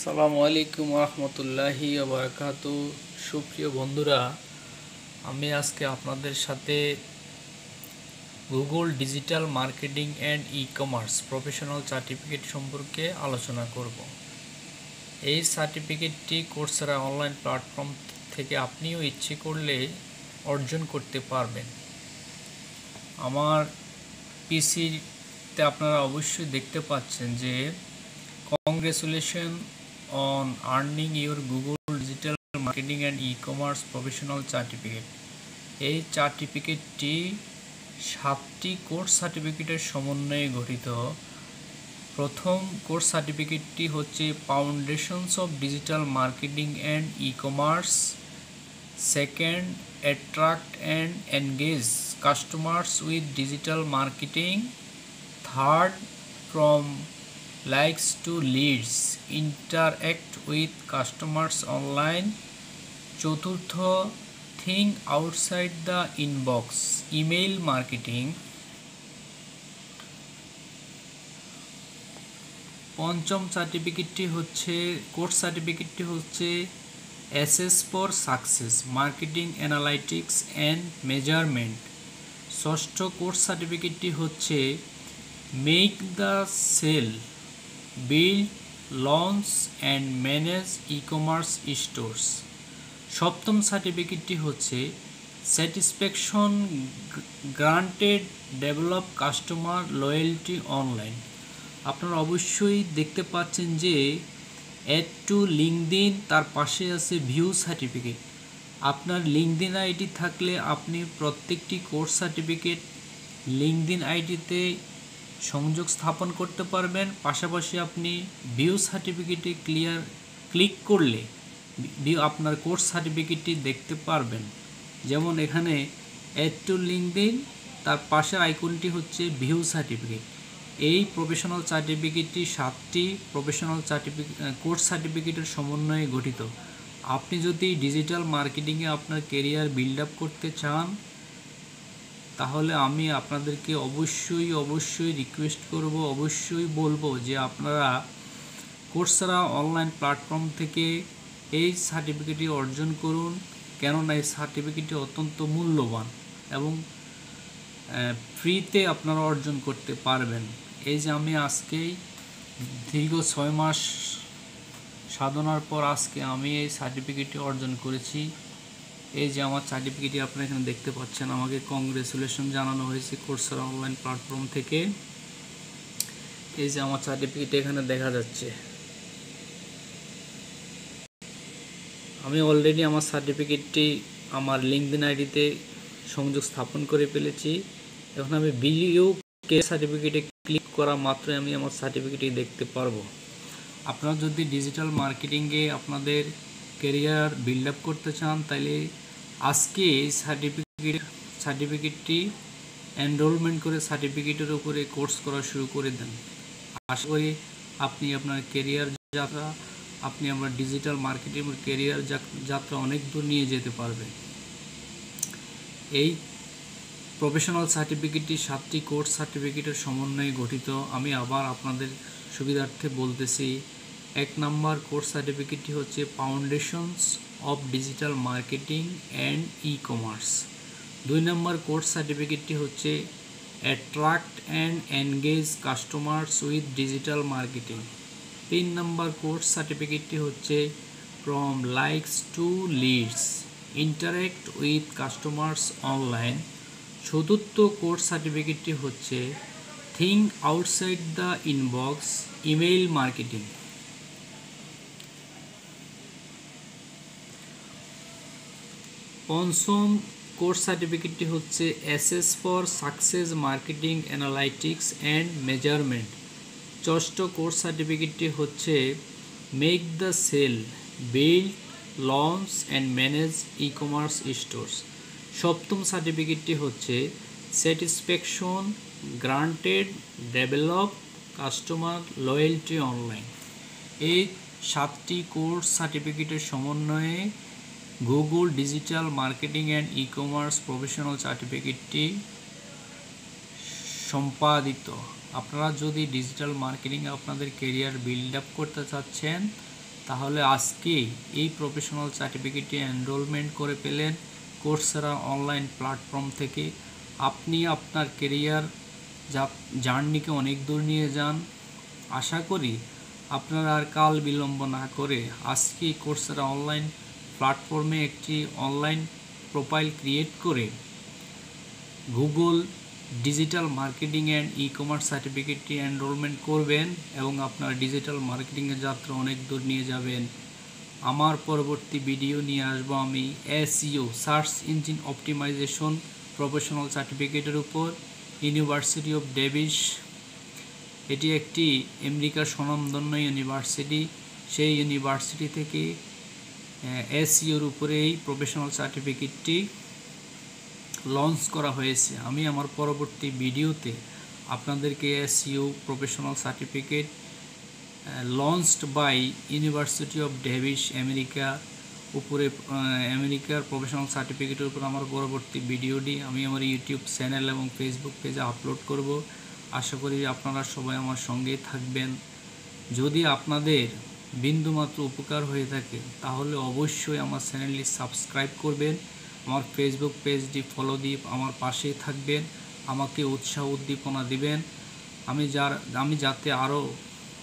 আসসালামু আলাইকুম রহমতুল্লাহি ওবারাকাতু। সুপ্রিয় বন্ধুরা, আমি আজকে আপনাদের সাথে Google digital marketing and e commerce professional certificate সম্পর্কে আলোচনা করব। এই সার্টিফিকেটটি কোর্সেরা অনলাইন প্ল্যাটফর্ম থেকে আপনিও ইচ্ছে করলে অর্জন করতে পারবেন। আমার পিসিতে আপনারা অবশ্যই দেখতে পাচ্ছেন যে Congratulations on earning your Google Digital Marketing and E-commerce Professional Certificate। এই সার্টিফিকেটটি 7টি কোর্স সার্টিফিকেটের সমন্বয়ে গঠিত। প্রথম কোর্স সার্টিফিকেটটি হচ্ছে foundations of digital marketing and e-commerce, second attract and engage customers with digital marketing, third from likes to leads interact with customers online, চতুর্থ think outside the inbox email marketing, পঞ্চম সার্টিফিকেটটি হচ্ছে course সার্টিফিকেটটি হচ্ছে assess for success marketing analytics and measurement, ষষ্ঠ course সার্টিফিকেটটি হচ্ছে make the sale build launch and manage e commerce stores, সপ্তম সার্টিফিকেটটি হচ্ছে satisfaction granted develop customer loyalty online. আপনারা অবশ্যই দেখতে পাচ্ছেন যে অ্যাড টু লিঙ্কডইন, তার পাশে আছে ভিউ সার্টিফিকেট। আপনার লিঙ্কডইন আইডি থাকলে আপনি প্রত্যেকটি কোর্স সার্টিফিকেট লিঙ্কডইন আইডিতে সংযোগ স্থাপন করতে পারবেন। পাশাপাশি আপনি ভিউ সার্টিফিকেটে ক্লিক করলে আপনার কোর্স সার্টিফিকেটটি দেখতে পারবেন। যেমন এখানে অ্যাড টু লিঙ্কডইন, তার পাশের আইকনটি হচ্ছে ভিউ সার্টিফিকেট। এই প্রফেশনাল সার্টিফিকেটটি 7টি প্রফেশনাল কোর্স সার্টিফিকেটের সমন্বয়ে গঠিত। আপনি যদি ডিজিটাল মার্কেটিংয়ে আপনার কেরিয়ার বিল্ড আপ করতে চান তাহলে আমি আপনাদেরকে অবশ্যই রিকোয়েস্ট করব, অবশ্যই বলবো যে আপনারা কোর্সেরা অনলাইন প্ল্যাটফর্ম থেকে এই সার্টিফিকেটটি অর্জন করুন। কেননা এই সার্টিফিকেটটি অত্যন্ত মূল্যবান এবং ফ্রিতে আপনারা অর্জন করতে পারবেন। এই যে আমি আজকেই দীর্ঘ 6 মাস সাধনার পর আজকে আমি এই সার্টিফিকেটটি অর্জন করেছি। এই যে আমার সার্টিফিকেটটি আপনারা এখানে দেখতে পাচ্ছেন, আমাকে কংগ্রেচুলেশন জানানো হয়েছে কোর্সেরা অনলাইন প্ল্যাটফর্ম থেকে। এই যে আমার সার্টিফিকেট এখানে দেখা যাচ্ছে। আমি অলরেডি আমার সার্টিফিকেটটি আমার লিঙ্কডইন আইডিতে সংযোগ স্থাপন করে ফেলেছি। এখন আমি ভিডিও সার্টিফিকেটে ক্লিক করা মাত্রই আমি আমার সার্টিফিকেটটি দেখতে পারবো। আপনারা যদি ডিজিটাল মার্কেটিংয়ে আপনাদের ক্যারিয়ার বিল্ড আপ করতে চান তাহলে আজকে এই সার্টিফিকেটটি এনরোলমেন্ট করে সার্টিফিকেটের উপরে কোর্স করা শুরু করে দেন। আশা করি আপনি আপনার ক্যারিয়ার যাত্রা, আপনি আপনার ডিজিটাল মার্কেটিং ক্যারিয়ার যাত্রা অনেক দূর নিয়ে যেতে পারবেন। এই প্রফেশনাল সার্টিফিকেটটি 7টি কোর্স সার্টিফিকেটের সমন্বয়ে গঠিত। আমি আবার আপনাদের সুবিধার্থে বলতেছি, 1 নম্বর কোর্স সার্টিফিকেটটি হচ্ছে foundations of digital marketing and e commerce, 2 নম্বর কোর্স সার্টিফিকেটটি হচ্ছে attract and engage customers with digital marketing, 3 নম্বর কোর্স সার্টিফিকেটটি হচ্ছে from likes to leads interact with customers online, চতুর্থ কোর্স সার্টিফিকেটটি হচ্ছে think outside the inbox email marketing. পঞ্চম কোর্স সার্টিফিকেটটি হচ্ছে assess for success marketing analytics and measurement, ষষ্ঠ কোর্স সার্টিফিকেটটি হচ্ছে make the sale build launch and manage e commerce stores, সপ্তম সার্টিফিকেটটি হচ্ছে satisfaction granted develop customer loyalty online. এই 7টি কোর্স সার্টিফিকেটের সমন্বয়ে Google digital marketing and e commerce professional সার্টিফিকেটটি সম্পাদিত। আপনারা যদি ডিজিটাল মার্কেটিংয়ে আপনাদের কেরিয়ার বিল্ড আপ করতে চাচ্ছেন তাহলে আজকেই এই প্রফেশনাল সার্টিফিকেটে এনরোলমেন্ট করে পেলেন কোর্সেরা অনলাইন প্ল্যাটফর্ম থেকে। আপনি আপনার কেরিয়ার জার্নিকে অনেক দূর নিয়ে যান। আশা করি আপনারা আর কাল বিলম্ব না করে আজকেই কোর্সেরা অনলাইন প্ল্যাটফর্মে একটি অনলাইন প্রোফাইল ক্রিয়েট করে Google digital marketing and e commerce সার্টিফিকেটটি এনরোলমেন্ট করবেন এবং আপনার ডিজিটাল মার্কেটিংয়ের যাত্রা অনেক দূর নিয়ে যাবেন। আমার পরবর্তী ভিডিও নিয়ে আসবো আমি SEO search engine optimisation professional সার্টিফিকেটের উপর ইউনিভার্সিটি অফ ডেভিস। এটি একটি আমেরিকার স্বনামধন্য ইউনিভার্সিটি। সেই ইউনিভার্সিটি থেকে এসইওর উপরে এই প্রফেশনাল সার্টিফিকেটটি লঞ্চ করা হয়েছে। আমি আমার পরবর্তী ভিডিওতে আপনাদেরকে SEO professional certificate launched by university of Davis আমেরিকার প্রফেশনাল সার্টিফিকেটের উপর আমার পরবর্তী ভিডিওটি আমি আমার ইউটিউব চ্যানেল এবং ফেসবুক পেজে আপলোড করব। আশা করি আপনারা সবাই আমার সঙ্গেই থাকবেন। যদি আপনাদের বিন্দুমাত্র উপকার হয়ে থাকে তাহলে অবশ্যই আমার চ্যানেলটি সাবস্ক্রাইব করবেন, আমার ফেসবুক পেজটি ফলো দিয়ে আমার পাশেই থাকবেন, আমাকে উৎসাহ উদ্দীপনা দিবেন। আমি যাতে আরও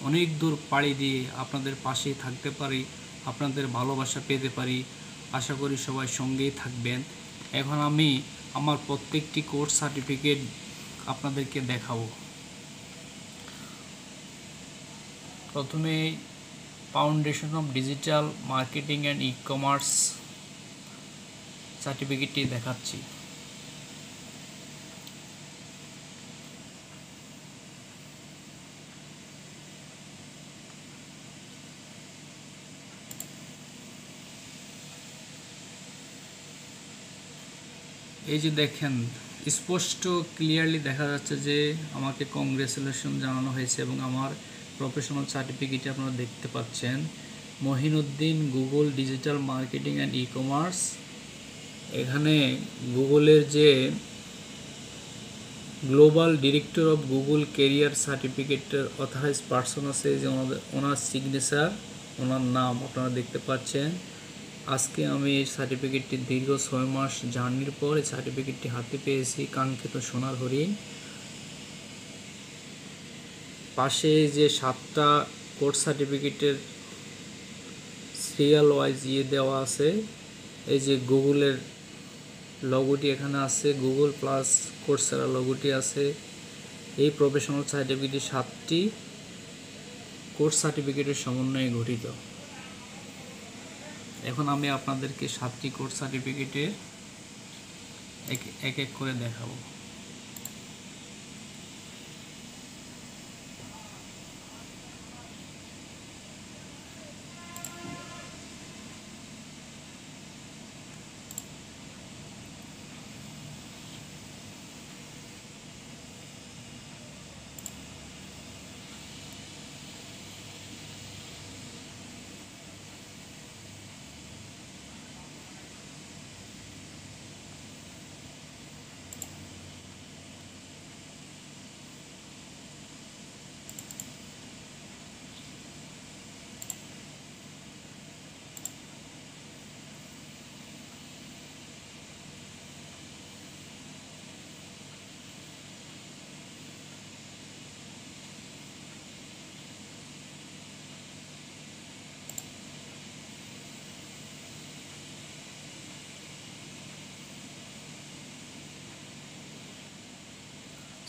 অনেক দূর পাড়ি দিয়ে আপনাদের পাশেই থাকতে পারি, আপনাদের ভালোবাসা পেতে পারি। আশা করি সবাই সঙ্গেই থাকবেন। এখন আমি আমার প্রত্যেকটি কোর্স সার্টিফিকেট আপনাদেরকে দেখাবো। প্রথমে foundation of digital marketing and e commerce সার্টিফিকেটটি দেখাচ্ছি। এই যে দেখেন, স্পষ্ট ক্লিয়ারলি দেখা যাচ্ছে যে আমাকে কংগ্রেচুলেশন জানানো হয়েছে এবং আমার প্রফেশনাল সার্টিফিকেট আপনারা দেখতে পাচ্ছেন। Mohinuddin, Google digital marketing and e commerce. এখানে গুগলের যে global director of Google career সার্টিফিকেটের অথরাইজ পার্সন আছে, যে ওনার সিগনেচার, ওনার নাম আপনারা দেখতে পাচ্ছেন। আজকে আমি এই সার্টিফিকেটটি দীর্ঘ 6 মাস জার্নির পর এই সার্টিফিকেটটি হাতে পেয়েছি, কাঙ্ক্ষিত সোনার হরিণ। পাশে যে 7টা কোর্স সার্টিফিকেটের সিরিয়াল ওয়াইজ দেওয়া আছে। এই যে গুগলের লগোটি এখানে আছে, গুগল প্লাস কোর্সেরা লগোটি আছে। এই প্রফেশনাল সার্টিফিকেটটি 7টি কোর্স সার্টিফিকেটের সমন্বয়ে গঠিত। এখন আমি আপনাদেরকে 7টি কোর্স সার্টিফিকেটে এক এক করে দেখাবো।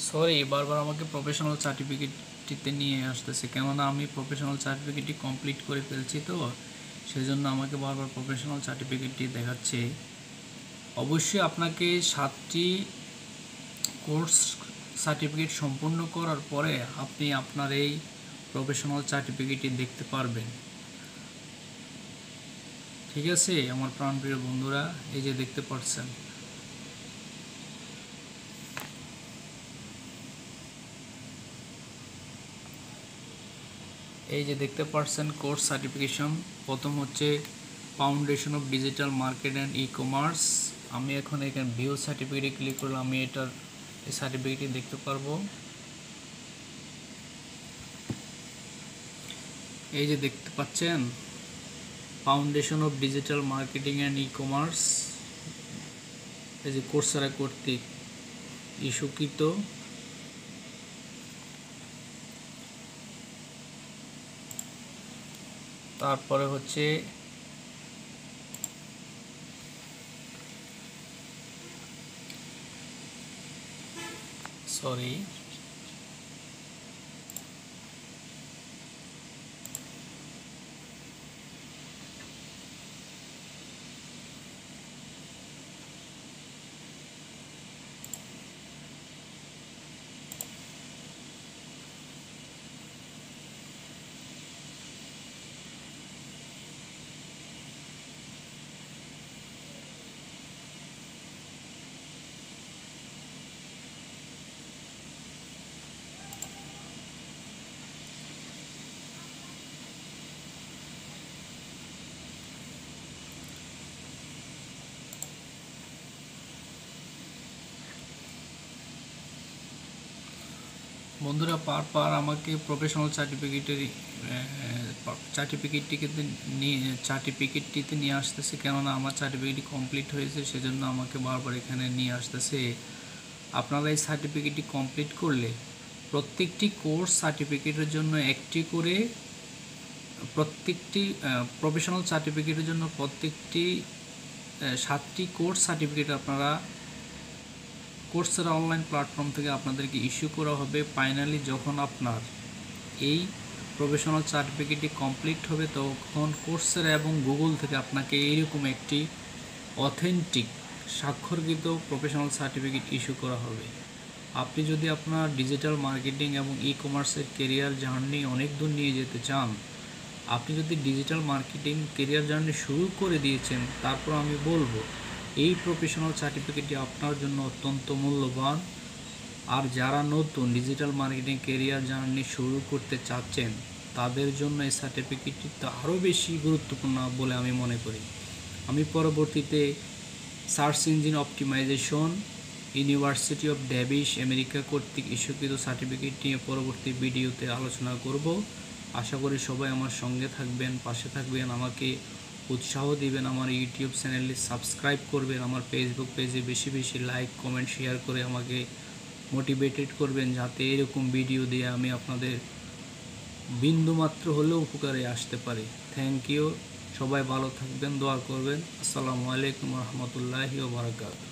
সরি, বারবার আমাকে প্রফেশনাল সার্টিফিকেটটিতে নিয়ে আসতেছে, কেননা আমি প্রফেশনাল সার্টিফিকেটটি কমপ্লিট করে ফেলছি, তো সেজন্য আমাকে বারবার প্রফেশনাল সার্টিফিকেটটি দেখাচ্ছে। অবশ্যই আপনাকে 7টি কোর্স সার্টিফিকেট সম্পূর্ণ করার পরে আপনি আপনার এই প্রফেশনাল সার্টিফিকেটটি দেখতে পারবেন। ঠিক আছে আমার প্রাণপ্রিয় বন্ধুরা, এই যে দেখতে পাচ্ছেন, এই যে দেখতে পাচ্ছেন কোর্স সার্টিফিকেশন। প্রথম হচ্ছে foundation of digital market and e commerce. আমি এখন এখানে ভিউ সার্টিফিকেটে ক্লিক করলে আমি এই সার্টিফিকেটটি দেখতে পারবো। এই যে দেখতে পাচ্ছেন foundation of digital marketing and e commerce, এই যে কোর্সেরা কর্তৃক ইস্যুকৃত। তারপরে হচ্ছে সরি বন্ধুরা, পার আমাকে প্রফেশনাল সার্টিফিকেটটিতে নিয়ে আসতেছে, কেননা আমার সার্টিফিকেটটি কমপ্লিট হয়েছে, সেজন্য আমাকে বারবার এখানে নিয়ে আসতেছে। আপনারা এই সার্টিফিকেটটি কমপ্লিট করলে প্রত্যেকটি কোর্স সার্টিফিকেটের জন্য একটি করে, প্রত্যেকটি প্রফেশনাল সার্টিফিকেটের জন্য প্রত্যেকটি 7টি কোর্স সার্টিফিকেট আপনারা কোর্সেরা অনলাইন প্ল্যাটফর্ম থেকে আপনাদেরকে ইস্যু করা হবে। ফাইনালি যখন আপনার এই প্রফেশনাল সার্টিফিকেটটি কমপ্লিট হবে, তখন কোর্সেরা এবং গুগল থেকে আপনাকে এইরকম একটি অথেন্টিক স্বাক্ষরকৃত প্রফেশনাল সার্টিফিকেট ইস্যু করা হবে। আপনি যদি আপনার ডিজিটাল মার্কেটিং এবং ই কমার্সের কেরিয়ার জার্নি অনেক দূর নিয়ে যেতে চান, আপনি যদি ডিজিটাল মার্কেটিং কেরিয়ার জার্নি শুরু করে দিয়েছেন, তারপর আমি বলবো এই প্রফেশনাল সার্টিফিকেটটি আপনার জন্য অত্যন্ত মূল্যবান। আর যারা নতুন ডিজিটাল মার্কেটিং কেরিয়ার জার্নি শুরু করতে চাচ্ছেন, তাদের জন্য এই সার্টিফিকেটটি তো আরও বেশি গুরুত্বপূর্ণ বলে আমি মনে করি। আমি পরবর্তীতে search engine optimisation university of Davis America কর্তৃক ইস্যুকৃত সার্টিফিকেট নিয়ে পরবর্তী ভিডিওতে আলোচনা করব। আশা করি সবাই আমার সঙ্গে থাকবেন, পাশে থাকবেন, আমাকে উৎসাহ দিবেন, আমার ইউটিউব চ্যানেলটি সাবস্ক্রাইব করবেন, আমার ফেসবুক পেজে বেশি বেশি লাইক কমেন্ট শেয়ার করে আমাকে মোটিভেটেড করবেন, যাতে এরকম ভিডিও দিয়ে আমি আপনাদের বিন্দুমাত্র হলেও উপকারে আসতে পারি। থ্যাংক ইউ, সবাই ভালো থাকবেন, দোয়া করবেন। আসসালামু আলাইকুম রহমতুল্লাহি ওয়া বারাকাতুহু।